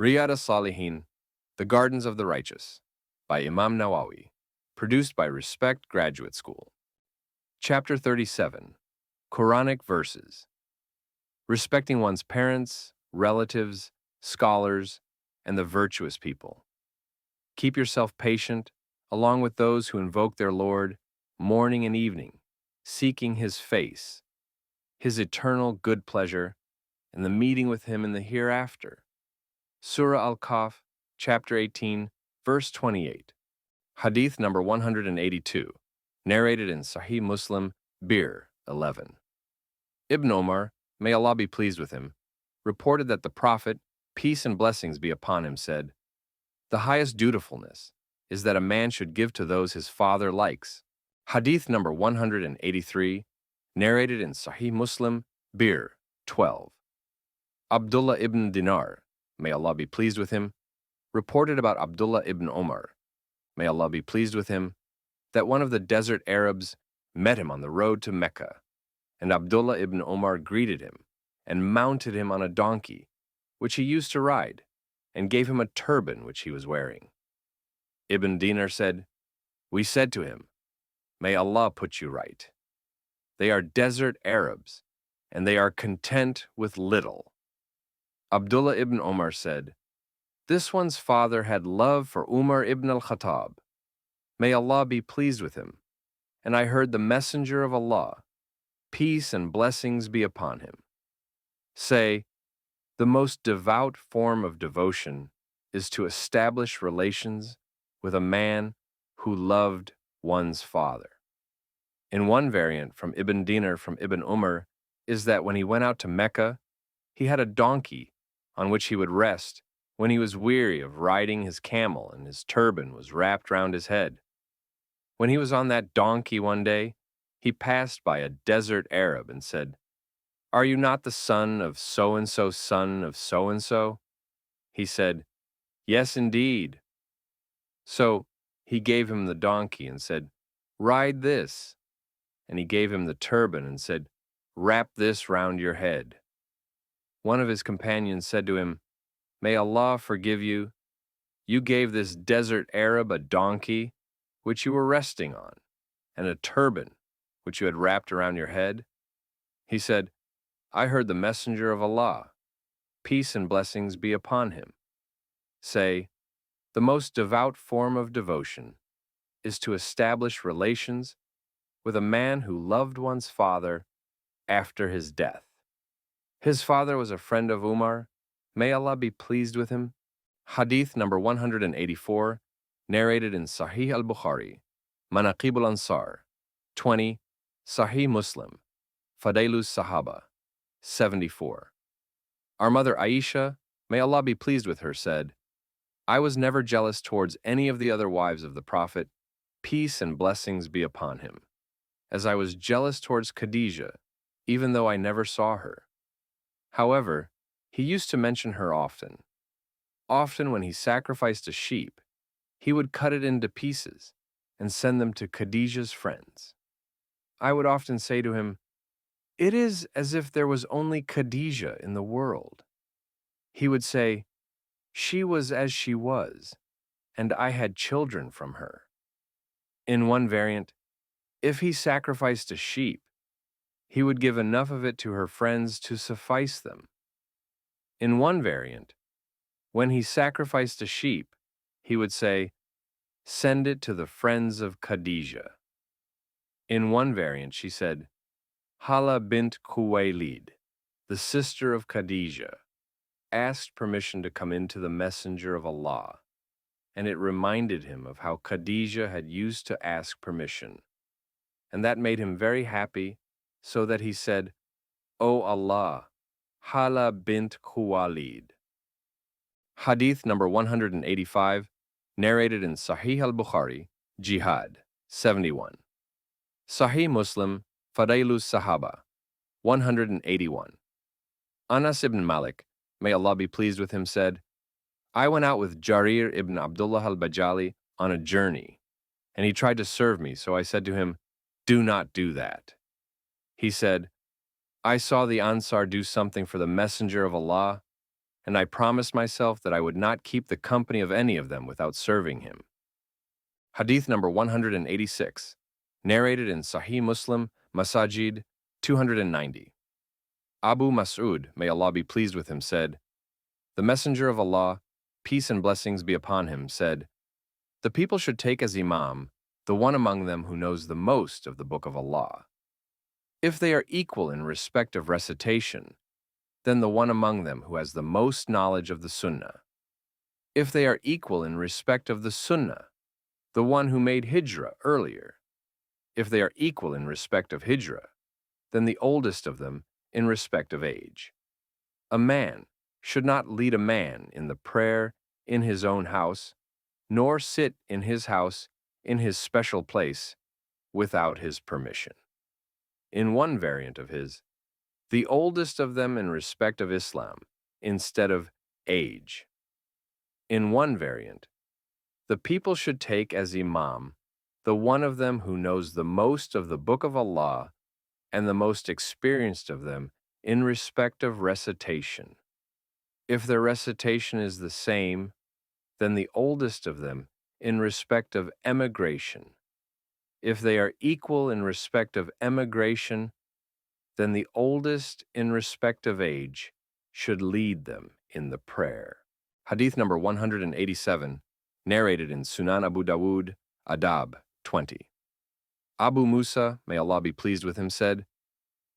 Riyad As-Salihin, The Gardens of the Righteous, by Imam Nawawi, produced by Respect Graduate School. Chapter 37, Quranic Verses. Respecting one's parents, relatives, scholars, and the virtuous people. Keep yourself patient, along with those who invoke their Lord morning and evening, seeking His face, His eternal good pleasure, and the meeting with Him in the hereafter. Surah Al-Kahf, Chapter 18, Verse 28. Hadith number 182, narrated in Sahih Muslim, Bir 11. Ibn Omar, may Allah be pleased with him, reported that the Prophet, peace and blessings be upon him, said, "The highest dutifulness is that a man should give to those his father likes." Hadith number 183, narrated in Sahih Muslim, Bir 12. Abdullah ibn Dinar, may Allah be pleased with him, reported about Abdullah ibn Omar, may Allah be pleased with him, that one of the desert Arabs met him on the road to Mecca, and Abdullah ibn Omar greeted him and mounted him on a donkey, which he used to ride, and gave him a turban which he was wearing. Ibn Dinar said, "We said to him, 'May Allah put you right.' They are desert Arabs, and they are content with little." Abdullah ibn Omar said, "This one's father had love for Umar ibn al-Khattab. May Allah be pleased with him. And I heard the Messenger of Allah, peace and blessings be upon him, say, the most devout form of devotion is to establish relations with a man who loved one's father." In one variant from Ibn Dinar from Ibn Umar is that when he went out to Mecca, he had a donkey on which he would rest when he was weary of riding his camel and his turban was wrapped round his head. When he was on that donkey one day, he passed by a desert Arab and said, "Are you not the son of so-and-so son of so-and-so?" He said, "Yes, indeed." So he gave him the donkey and said, "Ride this." And he gave him the turban and said, "Wrap this round your head." One of his companions said to him, "May Allah forgive you. You gave this desert Arab a donkey, which you were resting on, and a turban, which you had wrapped around your head?" He said, "I heard the Messenger of Allah, peace and blessings be upon him, say, the most devout form of devotion is to establish relations with a man who loved one's father after his death." His father was a friend of Umar, may Allah be pleased with him. Hadith number 184, narrated in Sahih al-Bukhari, Manaqib al-Ansar, 20, Sahih Muslim, Fadailus Sahaba, 74. Our mother Aisha, may Allah be pleased with her, said, "I was never jealous towards any of the other wives of the Prophet, peace and blessings be upon him, as I was jealous towards Khadijah, even though I never saw her." However, he used to mention her often. Often when he sacrificed a sheep, he would cut it into pieces and send them to Khadijah's friends. I would often say to him, "It is as if there was only Khadijah in the world." He would say, "She was as she was, and I had children from her." In one variant, if he sacrificed a sheep, he would give enough of it to her friends to suffice them. In one variant, when he sacrificed a sheep, he would say, "Send it to the friends of Khadijah." In one variant, she said, Hala bint Khuwaylid, the sister of Khadijah, asked permission to come into the Messenger of Allah, and it reminded him of how Khadijah had used to ask permission, and that made him very happy, so that he said, "O Allah, Hala bint Khuwaylid." Hadith number 185, narrated in Sahih al-Bukhari, Jihad, 71. Sahih Muslim, Fadailus Sahaba, 181. Anas ibn Malik, may Allah be pleased with him, said, "I went out with Jarir ibn Abdullah al-Bajali on a journey, and he tried to serve me, so I said to him, 'Do not do that.' He said, 'I saw the Ansar do something for the Messenger of Allah, and I promised myself that I would not keep the company of any of them without serving him. Hadith number 186, narrated in Sahih Muslim, Masajid 290. Abu Mas'ud, may Allah be pleased with him, said, "The Messenger of Allah, peace and blessings be upon him, said, the people should take as Imam the one among them who knows the most of the Book of Allah. If they are equal in respect of recitation, then the one among them who has the most knowledge of the Sunnah. If they are equal in respect of the Sunnah, the one who made Hijrah earlier. If they are equal in respect of Hijrah, then the oldest of them in respect of age. A man should not lead a man in the prayer in his own house, nor sit in his house in his special place without his permission." In one variant of his, the oldest of them in respect of Islam, instead of age. In one variant, the people should take as Imam the one of them who knows the most of the Book of Allah and the most experienced of them in respect of recitation. If their recitation is the same, then the oldest of them in respect of emigration. If they are equal in respect of emigration, then the oldest in respect of age should lead them in the prayer. Hadith number 187, narrated in Sunan Abu Dawud, Adab 20. Abu Musa, may Allah be pleased with him, said,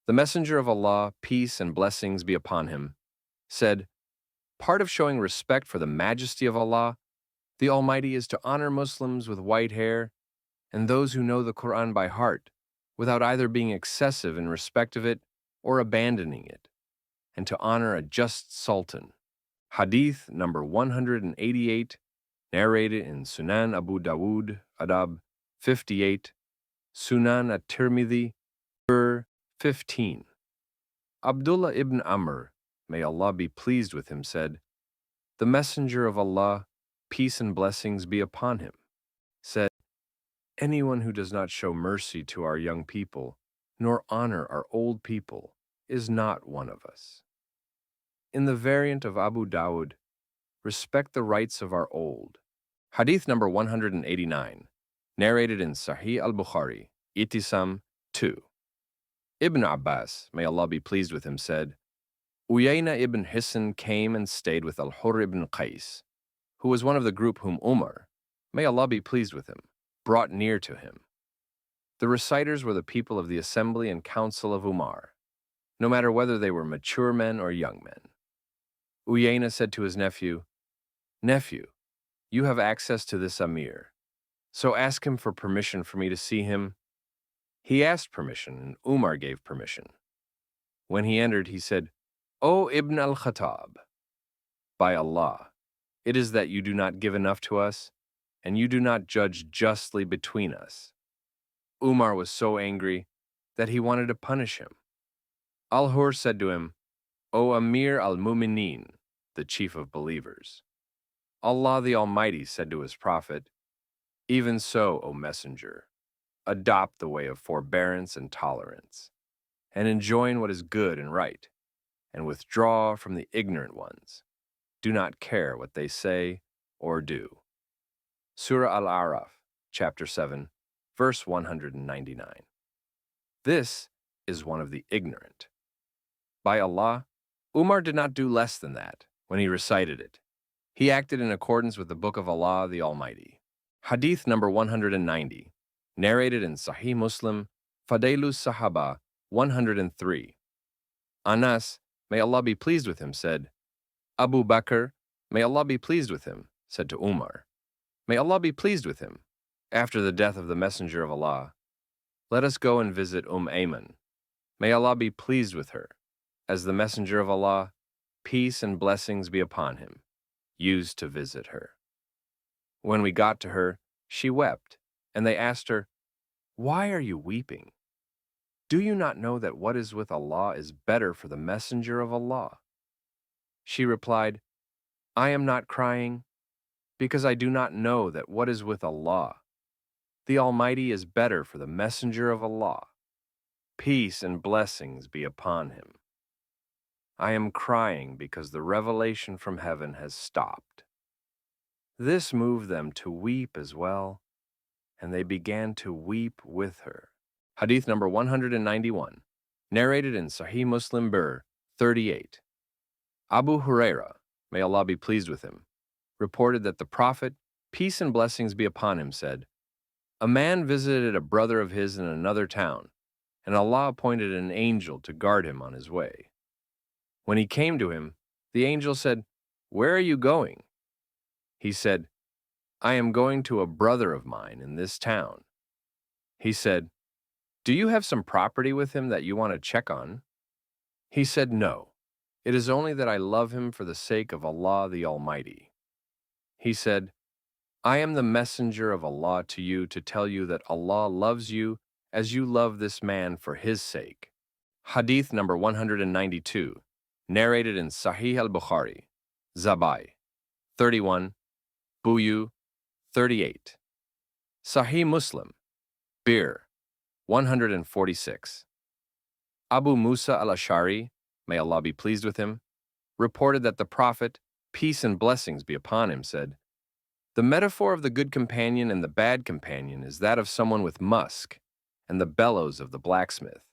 "The Messenger of Allah, peace and blessings be upon him, said, part of showing respect for the majesty of Allah, the Almighty, is to honor Muslims with white hair and those who know the Quran by heart, without either being excessive in respect of it or abandoning it, and to honor a just sultan." Hadith number 188, narrated in Sunan Abu Dawud, Adab 58, Sunan at-Tirmidhi, 15. Abdullah ibn Amr, may Allah be pleased with him, said, "The Messenger of Allah, peace and blessings be upon him, said, anyone who does not show mercy to our young people, nor honor our old people, is not one of us." In the variant of Abu Dawud, respect the rights of our old. Hadith number 189, narrated in Sahih al-Bukhari, Itisam 2. Ibn Abbas, may Allah be pleased with him, said, Uyayna ibn Hisn came and stayed with Al-Hurr ibn Qais, who was one of the group whom Umar, may Allah be pleased with him, brought near to him. The reciters were the people of the assembly and council of Umar, no matter whether they were mature men or young men. Uyayna said to his nephew, "Nephew, you have access to this Amir, so ask him for permission for me to see him." He asked permission, and Umar gave permission. When he entered, he said, "O Ibn al-Khattab, by Allah, it is that you do not give enough to us, and you do not judge justly between us." Umar was so angry that he wanted to punish him. Al-Hur said to him, "O Amir al-Mu'mineen, the chief of believers, Allah the Almighty said to his prophet, 'Even so, O Messenger, adopt the way of forbearance and tolerance, and enjoin what is good and right, and withdraw from the ignorant ones. Do not care what they say or do.'" Surah Al-A'raf, chapter 7, verse 199. This is one of the ignorant. By Allah, Umar did not do less than that when he recited it. He acted in accordance with the Book of Allah the Almighty. Hadith number 190, narrated in Sahih Muslim, Fadailus Sahaba 103. Anas, may Allah be pleased with him, said, Abu Bakr, may Allah be pleased with him, said to Umar, "May Allah be pleased with him, after the death of the Messenger of Allah, let us go and visit Ayman. May Allah be pleased with her, as the Messenger of Allah, peace and blessings be upon him, used to visit her." When we got to her, she wept, and they asked her, "Why are you weeping? Do you not know that what is with Allah is better for the Messenger of Allah?" She replied, "I am not crying, because I do not know that what is with Allah, the Almighty, is better for the Messenger of Allah. Peace and blessings be upon him." I am crying because the revelation from heaven has stopped." This moved them to weep as well, and they began to weep with her. Hadith number 191, narrated in Sahih Muslim Bir 38. Abu Huraira, may Allah be pleased with him, reported that the Prophet, peace and blessings be upon him, said, "A man visited a brother of his in another town, and Allah appointed an angel to guard him on his way. When he came to him, the angel said, 'Where are you going?' He said, 'I am going to a brother of mine in this town.' He said, 'Do you have some property with him that you want to check on?' He said, 'No. It is only that I love him for the sake of Allah the Almighty.' He said, 'I am the messenger of Allah to you to tell you that Allah loves you as you love this man for his sake.'" Hadith number 192, narrated in Sahih al-Bukhari, Zabai, 31, Buyu, 38. Sahih Muslim, Bir, 146. Abu Musa al-Ash'ari, may Allah be pleased with him, reported that the Prophet, peace and blessings be upon him, said, "The metaphor of the good companion and the bad companion is that of someone with musk and the bellows of the blacksmith.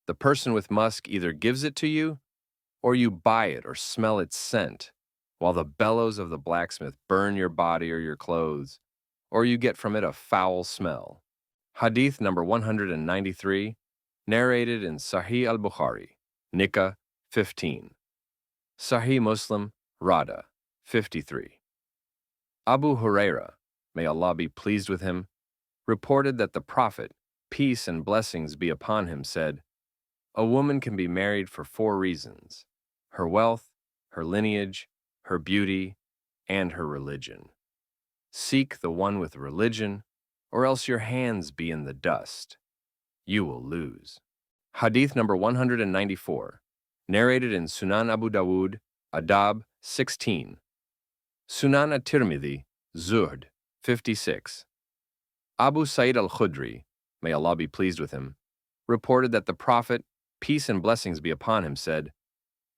The person with musk either gives it to you, or you buy it or smell its scent, while the bellows of the blacksmith burn your body or your clothes, or you get from it a foul smell." Hadith number 193, narrated in Sahih al-Bukhari, Nikah 15. Sahih Muslim, Rada 53. Abu Huraira, may Allah be pleased with him, reported that the Prophet, peace and blessings be upon him, said, "A woman can be married for 4 reasons: her wealth, her lineage, her beauty, and her religion. Seek the one with religion, or else your hands be in the dust. You will lose." Hadith number 194, narrated in Sunan Abu Dawud, Adab 16. Sunan at-Tirmidhi, Zuhd 56. Abu Sa'id al-Khudri, may Allah be pleased with him, reported that the Prophet, peace and blessings be upon him, said,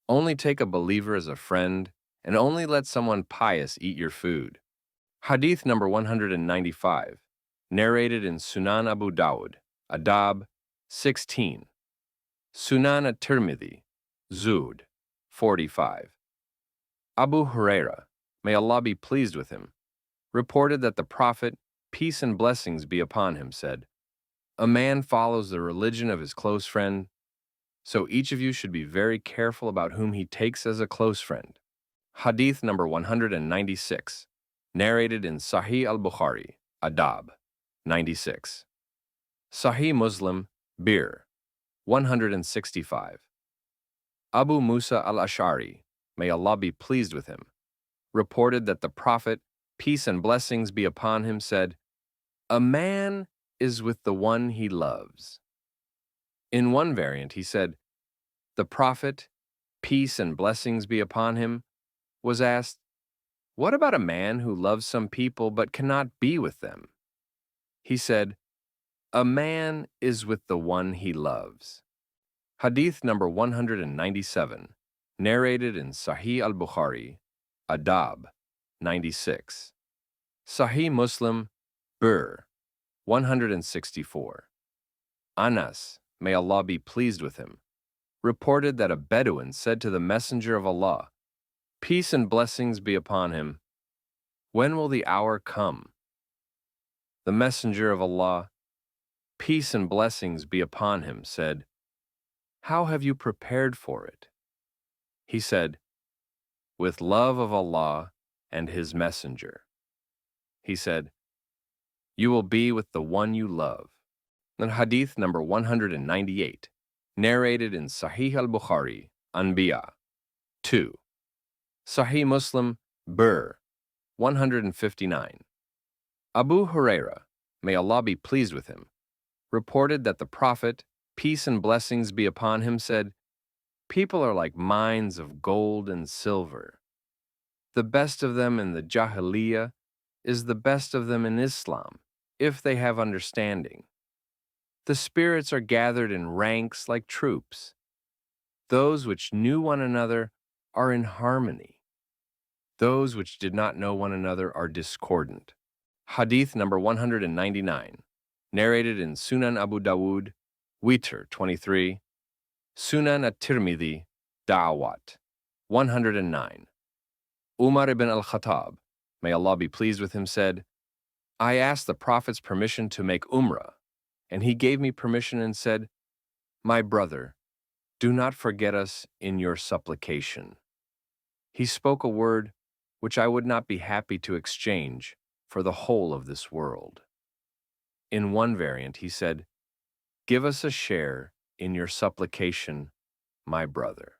"Only take a believer as a friend, and only let someone pious eat your food." Hadith number 195, narrated in Sunan Abu Dawud, Adab 16. Sunan at-Tirmidhi, Zuhd 45. Abu Huraira, may Allah be pleased with him, reported that the Prophet, peace and blessings be upon him, said, "A man follows the religion of his close friend, so each of you should be very careful about whom he takes as a close friend." Hadith number 196, narrated in Sahih al-Bukhari, Adab 96. Sahih Muslim, Bir 165. Abu Musa al-Ash'ari, may Allah be pleased with him, reported that the Prophet, peace and blessings be upon him, said, "A man is with the one he loves." In one variant, he said, the Prophet, peace and blessings be upon him, was asked, "What about a man who loves some people but cannot be with them?" He said, "A man is with the one he loves." Hadith number 197, narrated in Sahih al-Bukhari, Adab 96. Sahih Muslim, Bir 164. Anas, may Allah be pleased with him, reported that a Bedouin said to the Messenger of Allah, peace and blessings be upon him, "When will the hour come?" The Messenger of Allah, peace and blessings be upon him, said, "How have you prepared for it?" He said, "With love of Allah and His Messenger." He said, "You will be with the one you love." And Hadith number 198, narrated in Sahih al-Bukhari, Anbiya 2. Sahih Muslim, Bir 159. Abu Huraira, may Allah be pleased with him, reported that the Prophet, peace and blessings be upon him, said, "People are like mines of gold and silver. The best of them in the Jahiliyyah is the best of them in Islam, if they have understanding. The spirits are gathered in ranks like troops. Those which knew one another are in harmony. Those which did not know one another are discordant. Hadith number 199, narrated in Sunan Abu Dawud, Witr 23, Sunan at-Tirmidhi, Da'awat 109. Umar ibn al-Khattab, may Allah be pleased with him, said, I asked the Prophet's permission to make Umrah, and he gave me permission and said, My brother, do not forget us in your supplication. He spoke a word which I would not be happy to exchange for the whole of this world. In one variant, he said, Give us a share in your supplication, my brother.